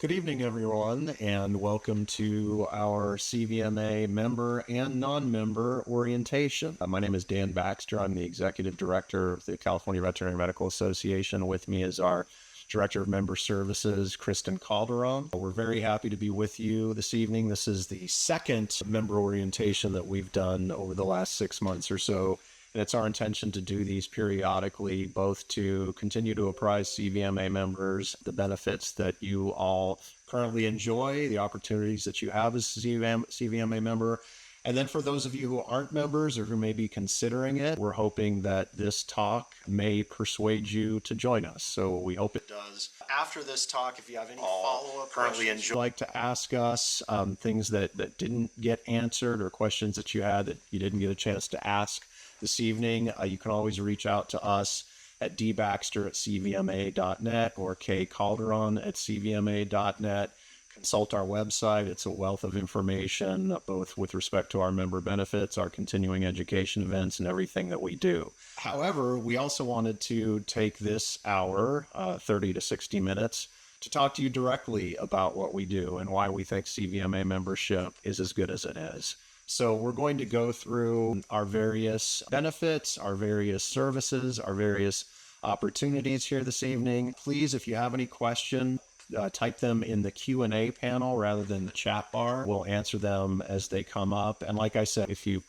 Good evening, everyone, and welcome to our CVMA member and non-member orientation. My name is Dan Baxter. I'm the Executive Director of the California Veterinary Medical Association. With me is our Director of Member Services, Kristen Calderon. We're very happy to be with you this evening. This is the second member orientation that we've done over the last 6 months or so. And it's our intention to do these periodically, both to continue to apprise CVMA members the benefits that you all currently enjoy, the opportunities that you have as a CVMA member. And then for those of you who aren't members or who may be considering it, we're hoping that this talk may persuade you to join us. So we hope it does. After this talk, if you have any follow-up questions you'd like to ask us, things that didn't get answered or questions that you had that you didn't get a chance to ask this evening, you can always reach out to us at dbaxter@cvma.net or kcalderon@cvma.net. Consult our website. It's a wealth of information, both with respect to our member benefits, our continuing education events, and everything that we do. However, we also wanted to take this hour, 30 to 60 minutes, to talk to you directly about what we do and why we think CVMA membership is as good as it is. So we're going to go through our various benefits, our various services, our various opportunities here this evening. Please, if you have any questions, type them in the Q&A panel rather than the chat bar. We'll answer them as they come up. And like I said, if you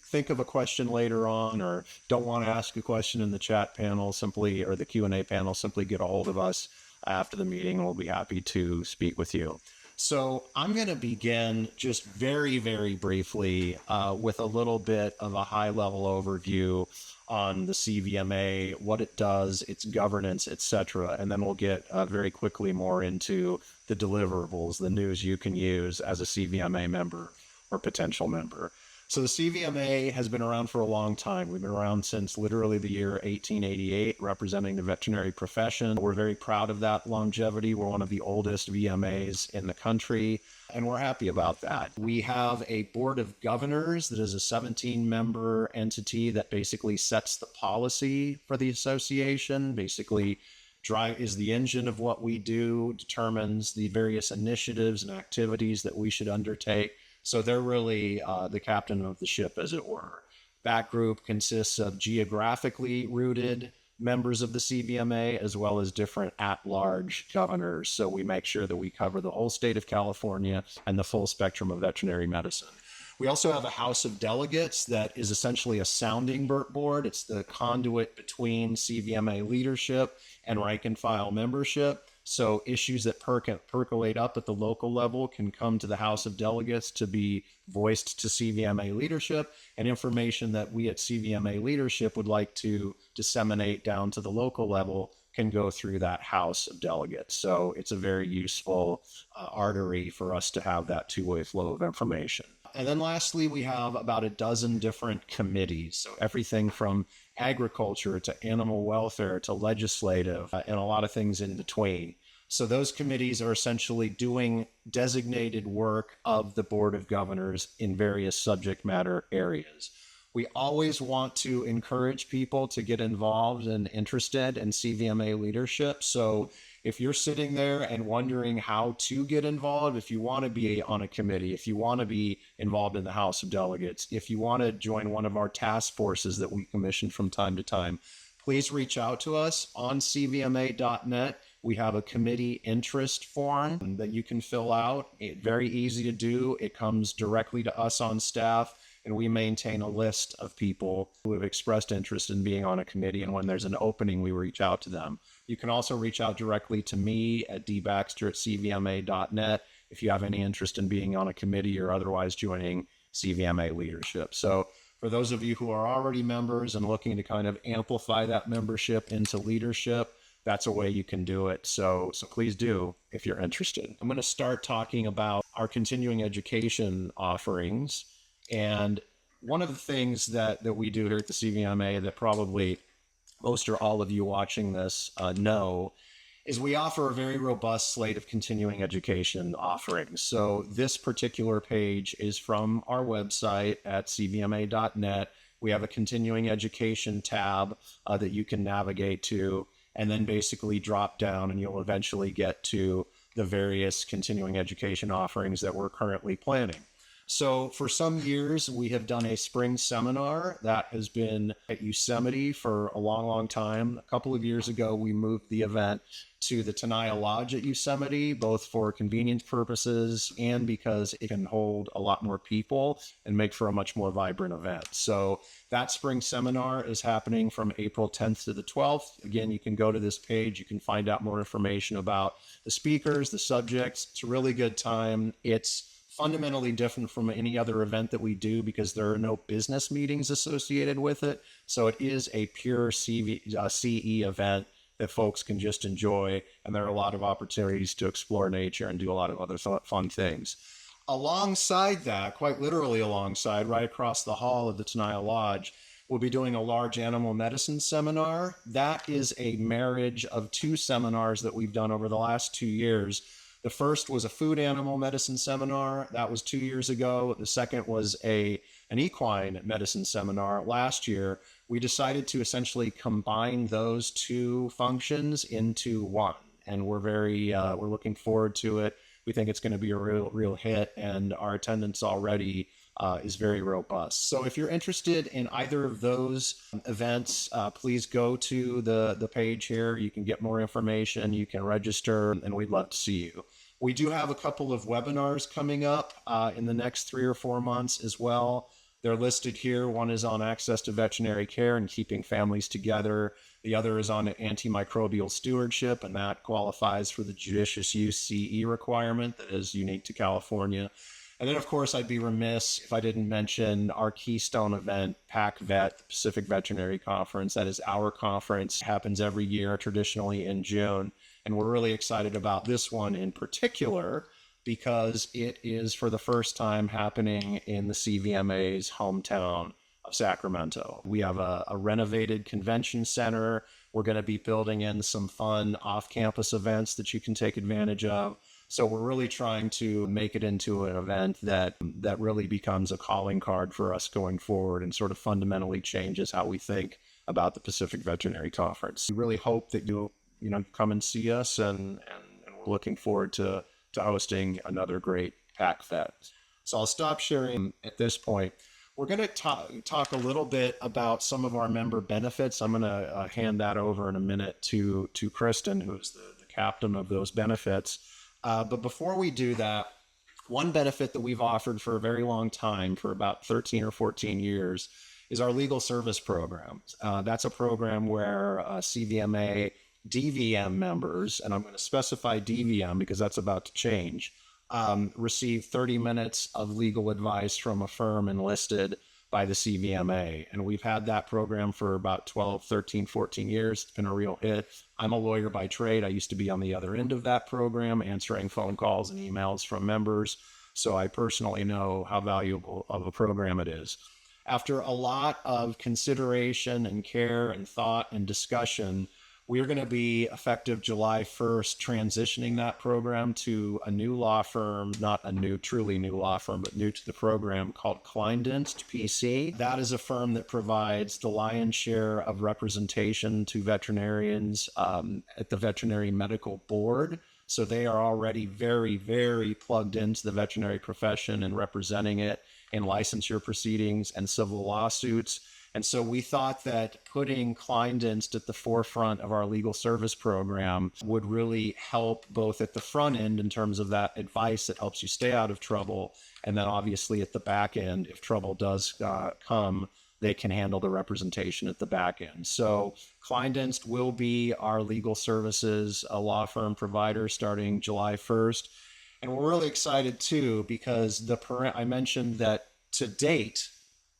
think of a question later on or don't want to ask a question in the chat panel, or the Q&A panel, simply get a hold of us after the meeting and we'll be happy to speak with you. So I'm going to begin just very, very briefly with a little bit of a high-level overview on the CVMA, what it does, its governance, etc. And then we'll get very quickly more into the deliverables, the news you can use as a CVMA member or potential member. So the CVMA has been around for a long time. We've been around since literally the year 1888, representing the veterinary profession. We're very proud of that longevity. We're one of the oldest VMAs in the country, and we're happy about that. We have a board of governors that is a 17-member entity that basically sets the policy for the association, basically is the engine of what we do, determines the various initiatives and activities that we should undertake. So they're really the captain of the ship, as it were. That group consists of geographically rooted members of the CVMA, as well as different at-large governors. So we make sure that we cover the whole state of California and the full spectrum of veterinary medicine. We also have a House of Delegates that is essentially a sounding board. It's the conduit between CVMA leadership and rank and file membership. So issues that percolate up at the local level can come to the House of Delegates to be voiced to CVMA leadership, and information that we at CVMA leadership would like to disseminate down to the local level can go through that House of Delegates. So it's a very useful artery for us to have that two-way flow of information. And then lastly, we have about a dozen different committees. So everything from agriculture to animal welfare to legislative and a lot of things in between. So those committees are essentially doing designated work of the Board of Governors in various subject matter areas. We always want to encourage people to get involved and interested in CVMA leadership. So if you're sitting there and wondering how to get involved, if you want to be on a committee, if you want to be involved in the House of Delegates, if you want to join one of our task forces that we commission from time to time, please reach out to us on cvma.net. We have a committee interest form that you can fill out. It's very easy to do. It comes directly to us on staff, and we maintain a list of people who have expressed interest in being on a committee, and when there's an opening, we reach out to them. You can also reach out directly to me at dbaxter@cvma.net if you have any interest in being on a committee or otherwise joining CVMA leadership. So for those of you who are already members and looking to kind of amplify that membership into leadership, that's a way you can do it. So please do if you're interested. I'm going to start talking about our continuing education offerings. And one of the things that we do here at the CVMA that probably most or all of you watching this know is we offer a very robust slate of continuing education offerings. So this particular page is from our website at cvma.net. We have a continuing education tab that you can navigate to, and then basically drop down and you'll eventually get to the various continuing education offerings that we're currently planning. So for some years, we have done a spring seminar that has been at Yosemite for a long, long time. A couple of years ago, we moved the event to the Tenaya Lodge at Yosemite, both for convenience purposes and because it can hold a lot more people and make for a much more vibrant event. So that spring seminar is happening from April 10th to the 12th. Again, you can go to this page. You can find out more information about the speakers, the subjects. It's a really good time. It's fundamentally different from any other event that we do because there are no business meetings associated with it. So it is a pure CE event that folks can just enjoy. And there are a lot of opportunities to explore nature and do a lot of other fun things. Alongside that, quite literally alongside, right across the hall of the Tenaya Lodge, we'll be doing a large animal medicine seminar. That is a marriage of two seminars that we've done over the last 2 years. The first was a food animal medicine seminar. That was 2 years ago. The second was an equine medicine seminar last year. We decided to essentially combine those two functions into one. And we're looking forward to it. We think it's going to be a real hit, and our attendance already is very robust. So if you're interested in either of those events, please go to the page here. You can get more information, you can register, and we'd love to see you. We do have a couple of webinars coming up in the next 3 or 4 months as well. They're listed here. One is on access to veterinary care and keeping families together. The other is on antimicrobial stewardship, and that qualifies for the judicious use CE requirement that is unique to California. And then, of course, I'd be remiss if I didn't mention our keystone event, PAC-VET, the Pacific Veterinary Conference. That is our conference. It happens every year, traditionally in June. And we're really excited about this one in particular because it is for the first time happening in the CVMA's hometown of Sacramento. We have a renovated convention center. We're going to be building in some fun off-campus events that you can take advantage of. So we're really trying to make it into an event that really becomes a calling card for us going forward and sort of fundamentally changes how we think about the Pacific Veterinary Conference. We really hope that you'll come and see us, and we're looking forward to hosting another great PAC-VET. So I'll stop sharing at this point. We're going to talk a little bit about some of our member benefits. I'm going to hand that over in a minute to Kristen, who's the captain of those benefits. But before we do that, one benefit that we've offered for a very long time, for about 13 or 14 years, is our legal service program. That's a program where CVMA DVM members, and I'm going to specify DVM because that's about to change, receive 30 minutes of legal advice from a firm enlisted by the CVMA. And we've had that program for about 12, 13, 14 years. It's been a real hit. I'm a lawyer by trade. I used to be on the other end of that program, answering phone calls and emails from members. So I personally know how valuable of a program it is. After a lot of consideration and care and thought and discussion, we're going to be, effective July 1st, transitioning that program to a new law firm, not a truly new law firm, but new to the program, called Kleindienst PC. That is a firm that provides the lion's share of representation to veterinarians at the Veterinary Medical Board. So they are already very, very plugged into the veterinary profession and representing it in licensure proceedings and civil lawsuits. And so we thought that putting Kleindienst at the forefront of our legal service program would really help both at the front end in terms of that advice that helps you stay out of trouble. And then obviously at the back end, if trouble does come, they can handle the representation at the back end. So Kleindienst will be our legal services, a law firm provider starting July 1st. And we're really excited too, because I mentioned that to date,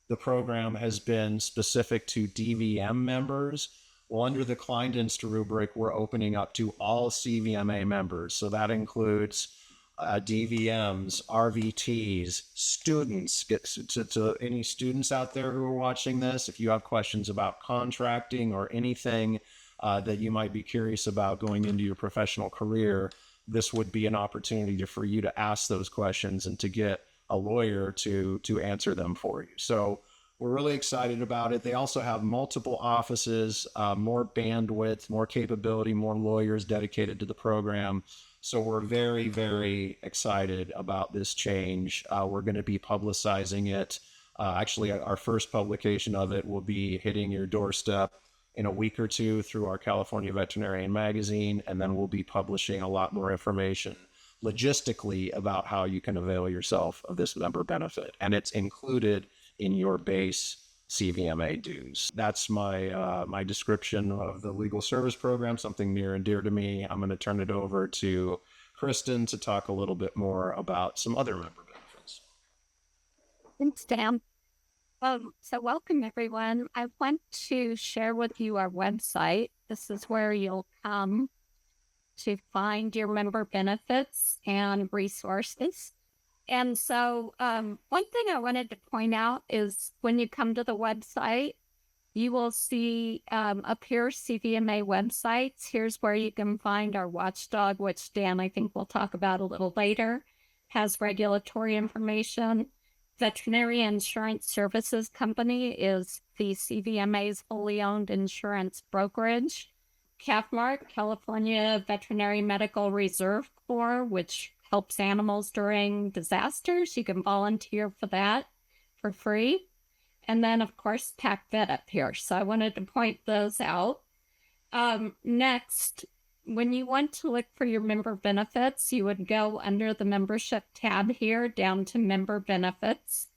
the program has been specific to DVM members. Well, under the Kleindienst rubric, we're opening up to all CVMA members. So that includes DVMs, RVTs, students. To any students out there who are watching this, if you have questions about contracting or anything that you might be curious about going into your professional career, this would be an opportunity for you to ask those questions and to get a lawyer to answer them for you. So we're really excited about it. They also have multiple offices, more bandwidth, more capability, more lawyers dedicated to the program. So we're very, very excited about this change. We're going to be publicizing it. Actually, our first publication of it will be hitting your doorstep in a week or two through our California Veterinarian magazine, and then we'll be publishing a lot more information logistically about how you can avail yourself of this member benefit. And it's included in your base CVMA dues. That's my description of the legal service program, something near and dear to me. I'm going to turn it over to Kristen to talk a little bit more about some other member benefits. Thanks, Dan. So welcome, everyone. I want to share with you our website. This is where you'll come to find your member benefits and resources. And so one thing I wanted to point out is when you come to the website, you will see up here CVMA websites. Here's where you can find our watchdog, which Dan, I think we'll talk about a little later, has regulatory information. Veterinary Insurance Services Company is the CVMA's wholly owned insurance brokerage. CAFMARC, California Veterinary Medical Reserve Corps, which helps animals during disasters. You can volunteer for that for free. And then, of course, PACVet up here. So I wanted to point those out. Next, when you want to look for your member benefits, you would go under the membership tab here down to member benefits.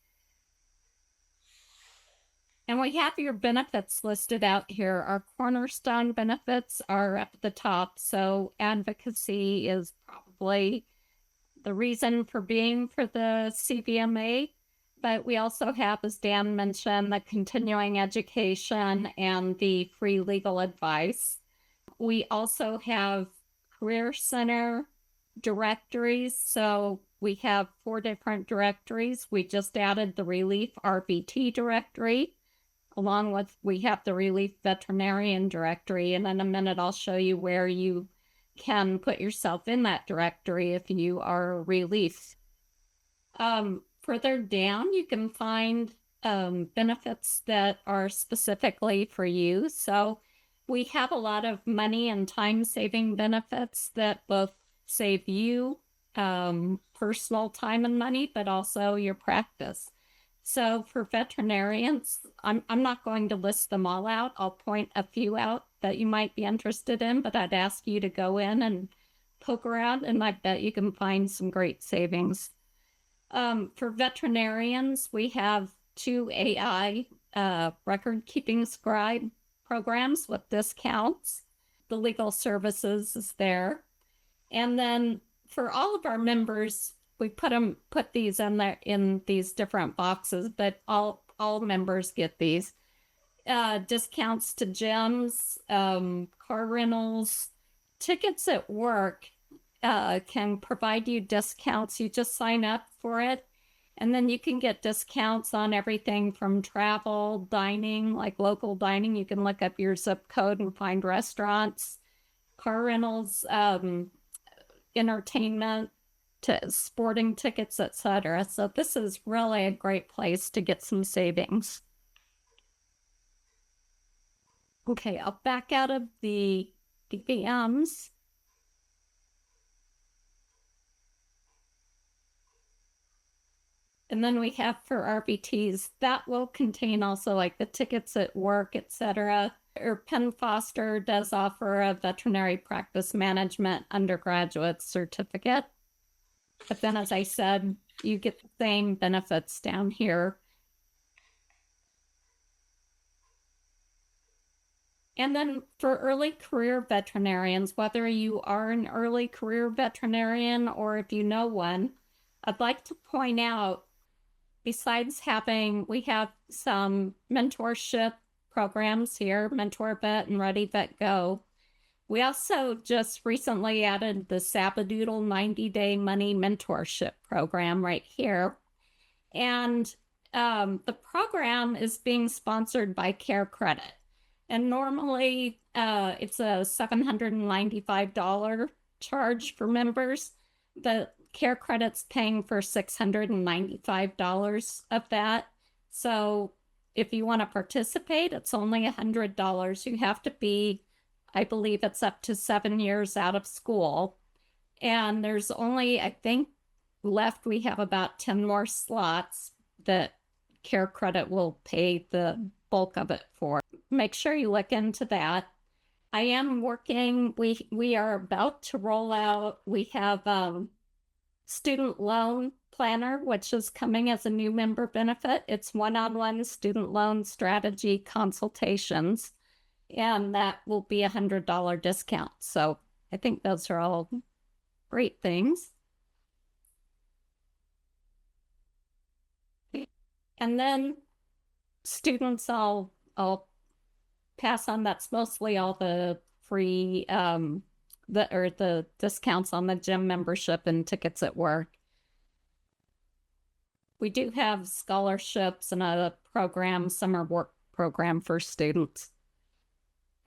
And we have your benefits listed out here. Our cornerstone benefits are up at the top. So advocacy is probably the reason for being for the CVMA. But we also have, as Dan mentioned, the continuing education and the free legal advice. We also have Career Center directories. So we have 4 different directories. We just added the Relief RVT directory, along with we have the Relief Veterinarian directory. And in a minute, I'll show you where you can put yourself in that directory if you are Relief. Further down, you can find benefits that are specifically for you. So we have a lot of money and time-saving benefits that both save you personal time and money, but also your practice. So for veterinarians, I'm not going to list them all out. I'll point a few out that you might be interested in, but I'd ask you to go in and poke around, and I bet you can find some great savings. For veterinarians, we have 2 AI record-keeping scribe programs with discounts. The legal services is there. And then for all of our members, we put these in there in these different boxes, but all members get these. Discounts to gyms, car rentals, tickets at work can provide you discounts. You just sign up for it, and then you can get discounts on everything from travel, dining, like local dining. You can look up your zip code and find restaurants, car rentals, entertainment, to sporting tickets, etc. So this is really a great place to get some savings. Okay, I'll back out of the DVMs. And then we have for RBTs, that will contain also like the tickets at work, etc. Or Penn Foster does offer a veterinary practice management undergraduate certificate. But then, as I said, you get the same benefits down here. And then for early career veterinarians, whether you are an early career veterinarian or if you know one, I'd like to point out, besides we have some mentorship programs here, Mentor Vet and Ready Vet Go. We also just recently added the Sabadoodle 90-day money mentorship program right here. And the program is being sponsored by Care Credit. And normally it's a $795 charge for members, but Care Credit's paying for $695 of that. So if you want to participate, it's only $100. You have to be, I believe it's up to 7 years out of school. And there's only, I think, left, we have about 10 more slots that Care Credit will pay the bulk of it for. Make sure you look into that. I am working, we are about to roll out, we have student loan planner, which is coming as a new member benefit. It's one-on-one student loan strategy consultations, and that will be $100 discount. So I think those are all great things. And then students, I'll pass on. That's mostly all the free the discounts on the gym membership and tickets at work. We do have scholarships and a program, summer work program for students.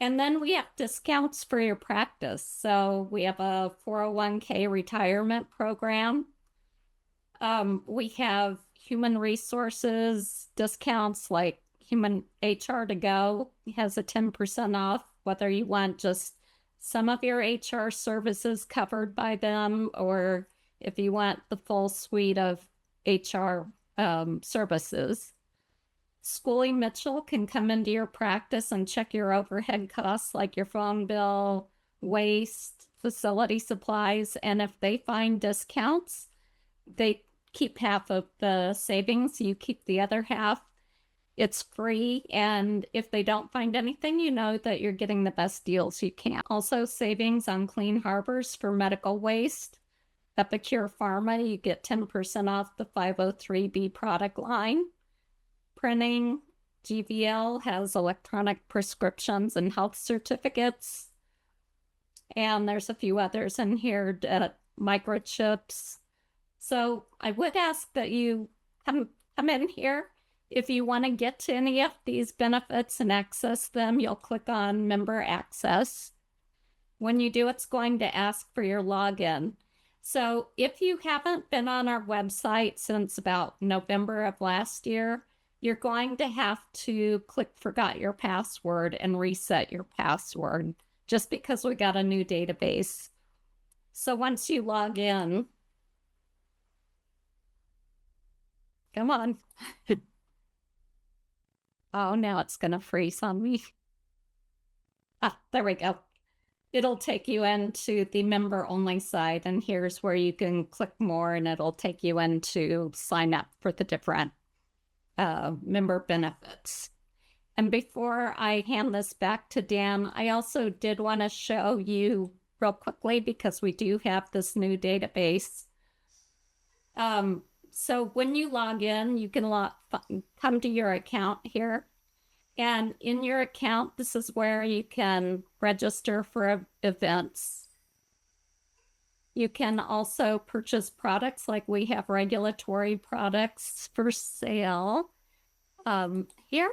And then we have discounts for your practice. So we have a 401k retirement program. We have human resources discounts, like Human HR to Go has a 10% off, whether you want just some of your HR services covered by them, or if you want the full suite of HR services. Schoolie Mitchell can come into your practice and check your overhead costs, like your phone bill, waste, facility supplies, and if they find discounts, they keep half of the savings, you keep the other half. It's free, and if they don't find anything, you know that you're getting the best deals you can. Also, savings on Clean Harbors for medical waste. Epicure Pharma, you get 10% off the 503B product line. Printing, GVL has electronic prescriptions and health certificates. And there's a few others in here, microchips. So I would ask that you come in here. If you want to get to any of these benefits and access them, you'll click on Member Access. When you do, it's going to ask for your login. So if you haven't been on our website since about November of last year, you're going to have to click Forgot Your Password and reset your password, just because we got a new database. So once you log in, come on. Oh, now it's going to freeze on me. Ah, there we go. It'll take you into the member-only site, and here's where you can click more, and it'll take you into sign up for the different member benefits. And before I hand this back to Dan, I also did want to show you real quickly, because we do have this new database. So when you log in, you can come to your account here. And in your account, this is where you can register for events. You can also purchase products, like we have regulatory products for sale here.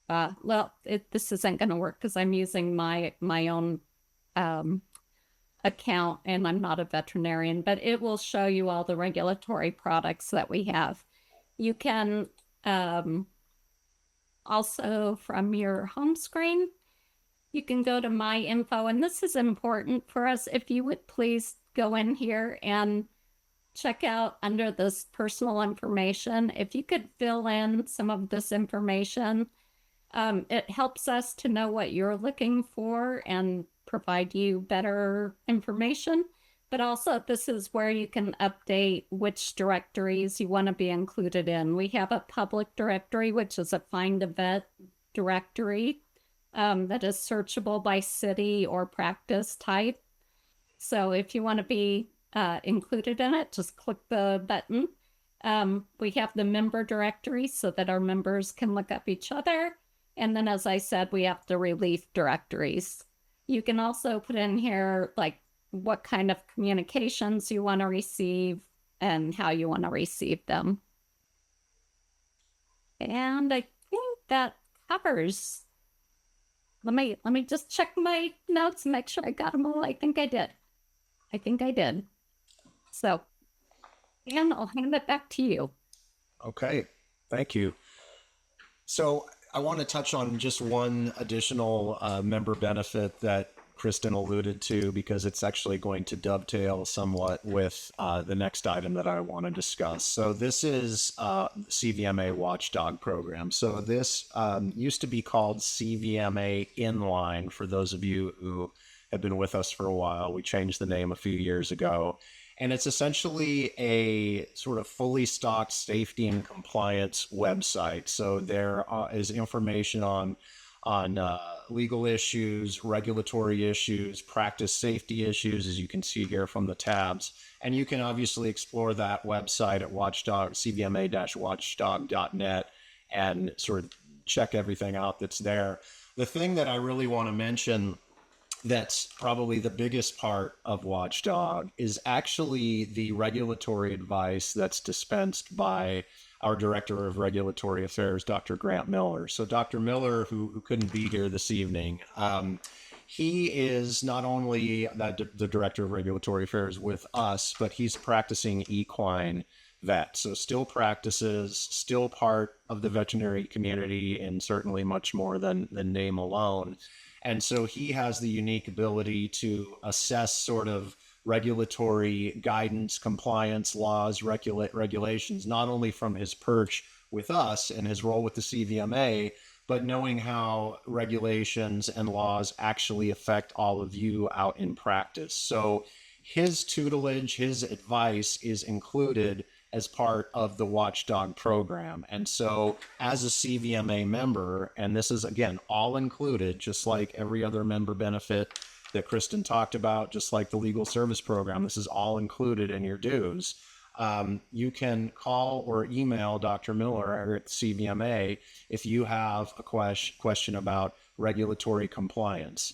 Well, this isn't going to work because I'm using my own account, and I'm not a veterinarian, but it will show you all the regulatory products that we have. You can also, from your home screen, you can go to My Info, and this is important for us. If you would please go in here and check out under this personal information. If you could fill in some of this information, it helps us to know what you're looking for and provide you better information. But also, this is where you can update which directories you want to be included in. We have a public directory, which is a Find a Vet directory that is searchable by city or practice type. So if you want to be included in it, just click the button. We have the member directory so that our members can look up each other. And then, as I said, we have the relief directories. You can also put in here, like, what kind of communications you want to receive and how you want to receive them. And I think that covers. Let me just check my notes and make sure I got them all. I think I did. So, and I'll hand it back to you. Okay, thank you. So I want to touch on just one additional member benefit that Kristen alluded to, because it's actually going to dovetail somewhat with the next item that I want to discuss. So this is CVMA Watchdog Program. So this used to be called CVMA Inline for those of you who have been with us for a while. We changed the name a few years ago. And it's essentially a sort of fully stocked safety and compliance website. So there is information on legal issues, regulatory issues, practice safety issues, as you can see here from the tabs. And you can obviously explore that website at cvma-watchdog.net and sort of check everything out that's there. The thing that I really want to mention that's probably the biggest part of Watchdog is actually the regulatory advice that's dispensed by our Director of Regulatory Affairs, Dr. Grant Miller. So Dr. Miller, who couldn't be here this evening, he is not only the Director of Regulatory Affairs with us, but he's practicing equine vet. So still practices, still part of the veterinary community, and certainly much more than name alone. And so he has the unique ability to assess sort of regulatory guidance, compliance, laws, regulations, not only from his perch with us and his role with the CVMA, but knowing how regulations and laws actually affect all of you out in practice. So his tutelage, his advice is included as part of the Watchdog program. And so as a CVMA member, and this is, again, all included, just like every other member benefit that Kristen talked about, just like the legal service program, this is all included in your dues. You can call or email Dr. Miller at CVMA if you have a question about regulatory compliance,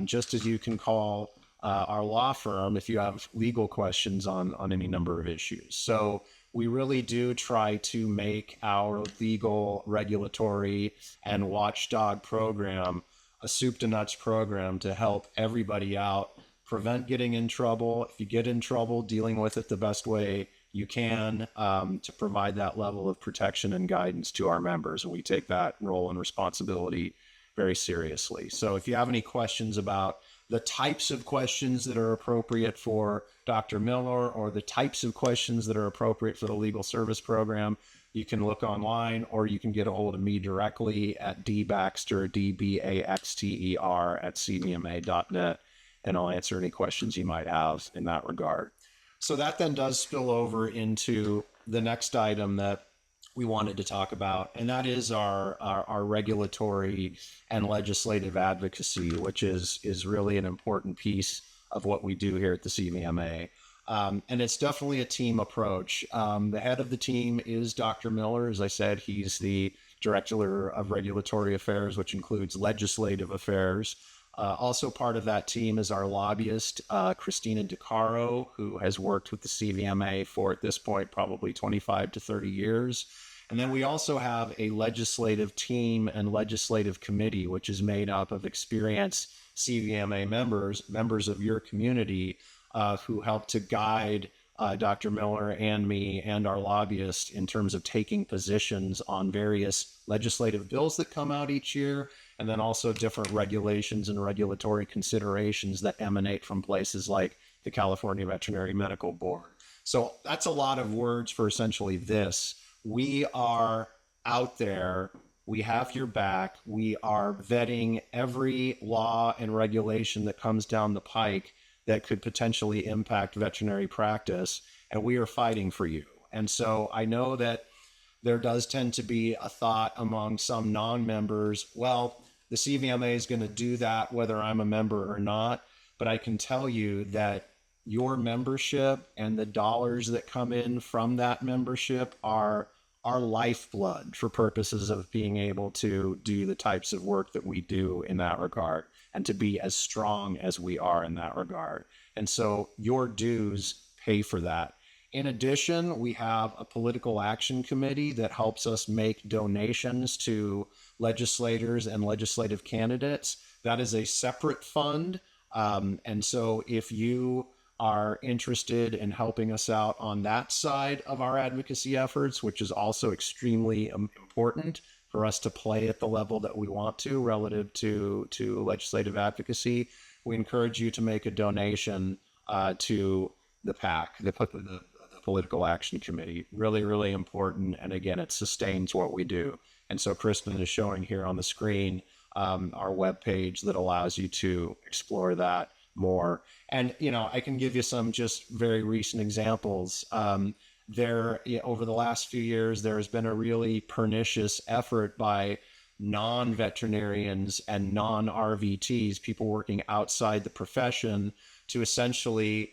just as you can call our law firm if you have legal questions on any number of issues. So we really do try to make our legal, regulatory, and watchdog program a soup to nuts program to help everybody out, prevent getting in trouble. If you get in trouble, dealing with it the best way you can, to provide that level of protection and guidance to our members. And we take that role and responsibility very seriously. So if you have any questions about the types of questions that are appropriate for Dr. Miller or the types of questions that are appropriate for the legal service program, you can look online, or you can get a hold of me directly at dbaxter, D-B-A-X-T-E-R, at cvma.net, and I'll answer any questions you might have in that regard. So that then does spill over into the next item that we wanted to talk about, and that is our regulatory and legislative advocacy, which is really an important piece of what we do here at the CVMA. And it's definitely a team approach. The head of the team is Dr. Miller. As I said, he's the Director of Regulatory Affairs, which includes legislative affairs. Also part of that team is our lobbyist, Christina DeCaro, who has worked with the CVMA for, at this point, probably 25 to 30 years. And then we also have a legislative team and legislative committee, which is made up of experienced CVMA members of your community, who help to guide Dr. Miller and me and our lobbyist in terms of taking positions on various legislative bills that come out each year, and then also different regulations and regulatory considerations that emanate from places like the California Veterinary Medical Board. So that's a lot of words for essentially this. We are out there. We have your back. We are vetting every law and regulation that comes down the pike that could potentially impact veterinary practice, and we are fighting for you. And so I know that there does tend to be a thought among some non-members, well, the CVMA is going to do that whether I'm a member or not, but I can tell you that your membership and the dollars that come in from that membership are our lifeblood for purposes of being able to do the types of work that we do in that regard, and to be as strong as we are in that regard. And so your dues pay for that. In addition, we have a political action committee that helps us make donations to legislators and legislative candidates. That is a separate fund. And so if you are interested in helping us out on that side of our advocacy efforts, which is also extremely important for us to play at the level that we want to relative to legislative advocacy, we encourage you to make a donation to the PAC, the Political Action Committee. Really, really important. And again, it sustains what we do. And so Kristen is showing here on the screen our webpage that allows you to explore that more. And, I can give you some just very recent examples. Over the last few years, there has been a really pernicious effort by non-veterinarians and non-RVTs, people working outside the profession, to essentially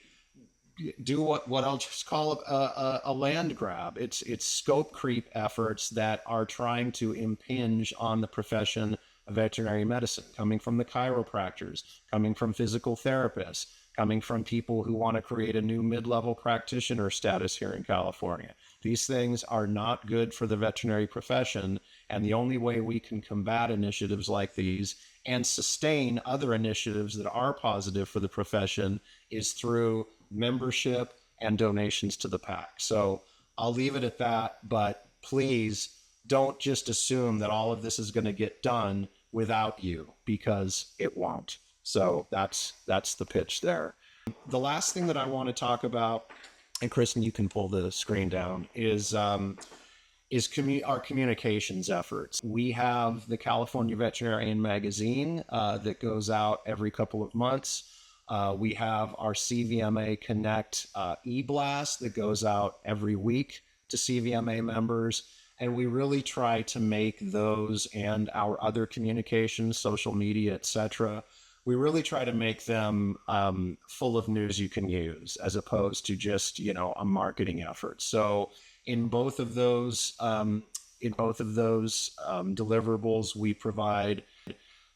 do what I'll just call a land grab. It's scope creep efforts that are trying to impinge on the profession of veterinary medicine, coming from the chiropractors, coming from physical therapists, coming from people who want to create a new mid-level practitioner status here in California. These things are not good for the veterinary profession, and the only way we can combat initiatives like these and sustain other initiatives that are positive for the profession is through membership and donations to the PAC. So I'll leave it at that, but please don't just assume that all of this is going to get done without you, because it won't. So that's the pitch there. The last thing that I want to talk about, and Kristen, you can pull the screen down, is our communications efforts. We have the California Veterinarian magazine that goes out every couple of months. We have our CVMA Connect e-blast that goes out every week to CVMA members. And we really try to make those and our other communications, social media, etc., we really try to make them full of news you can use, as opposed to just, a marketing effort. So in both of those deliverables, we provide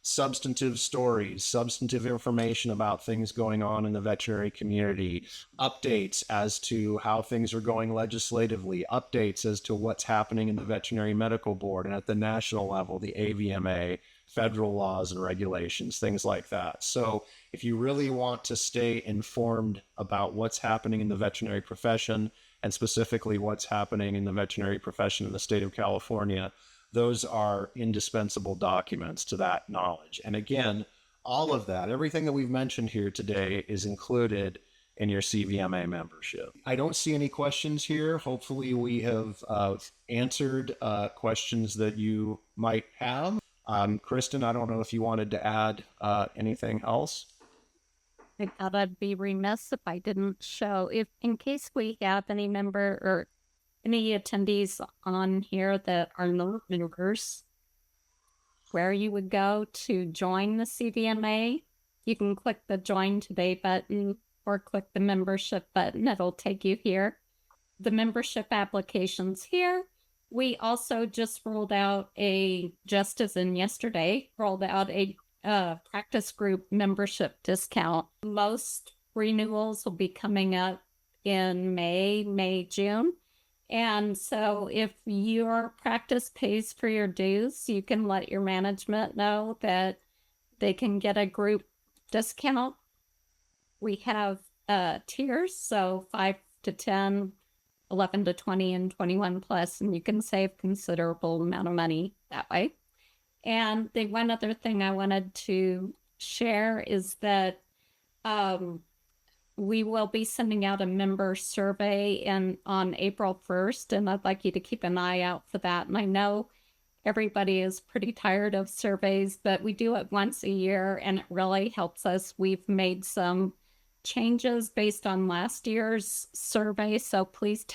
substantive stories, substantive information about things going on in the veterinary community, updates as to how things are going legislatively, updates as to what's happening in the Veterinary Medical Board and at the national level, the AVMA, federal laws and regulations, things like that. So if you really want to stay informed about what's happening in the veterinary profession, and specifically what's happening in the veterinary profession in the state of California, those are indispensable documents to that knowledge. And again, all of that, everything that we've mentioned here today, is included in your CVMA membership. I don't see any questions here. Hopefully we have answered questions that you might have. Kristen, I don't know if you wanted to add anything else. I thought I'd be remiss if I didn't show, if in case we have any member or any attendees on here that are no members, where you would go to join the CVMA. You can click the Join Today button or click the membership button. It'll take you here. The membership application's here. We also just rolled out just as in yesterday, a practice group membership discount. Most renewals will be coming up in May, June. And so if your practice pays for your dues, you can let your management know that they can get a group discount. We have tiers, so 5 to 10, 11 to 20, and 21 plus, and you can save considerable amount of money that way. And the one other thing I wanted to share is that we will be sending out a member survey on April 1st, and I'd like you to keep an eye out for that. And I know everybody is pretty tired of surveys, but we do it once a year, and it really helps us. We've made some changes based on last year's survey, so please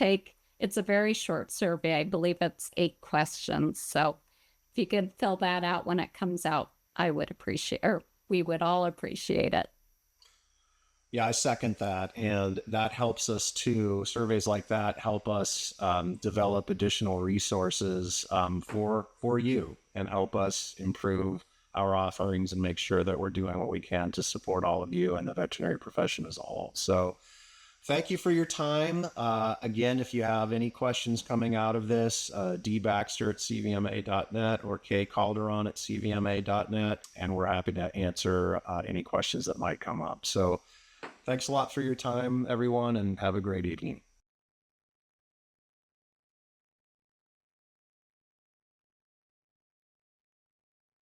it's a very short survey. I believe it's 8 questions. So if you could fill that out when it comes out, we would all appreciate it. Yeah, I second that. And that helps us too. Surveys like that help us develop additional resources for you and help us improve our offerings and make sure that we're doing what we can to support all of you and the veterinary profession as a whole. So thank you for your time. Again, if you have any questions coming out of this, dbaxter@cvma.net or kcalderon@cvma.net, and we're happy to answer any questions that might come up. So thanks a lot for your time, everyone, and have a great evening.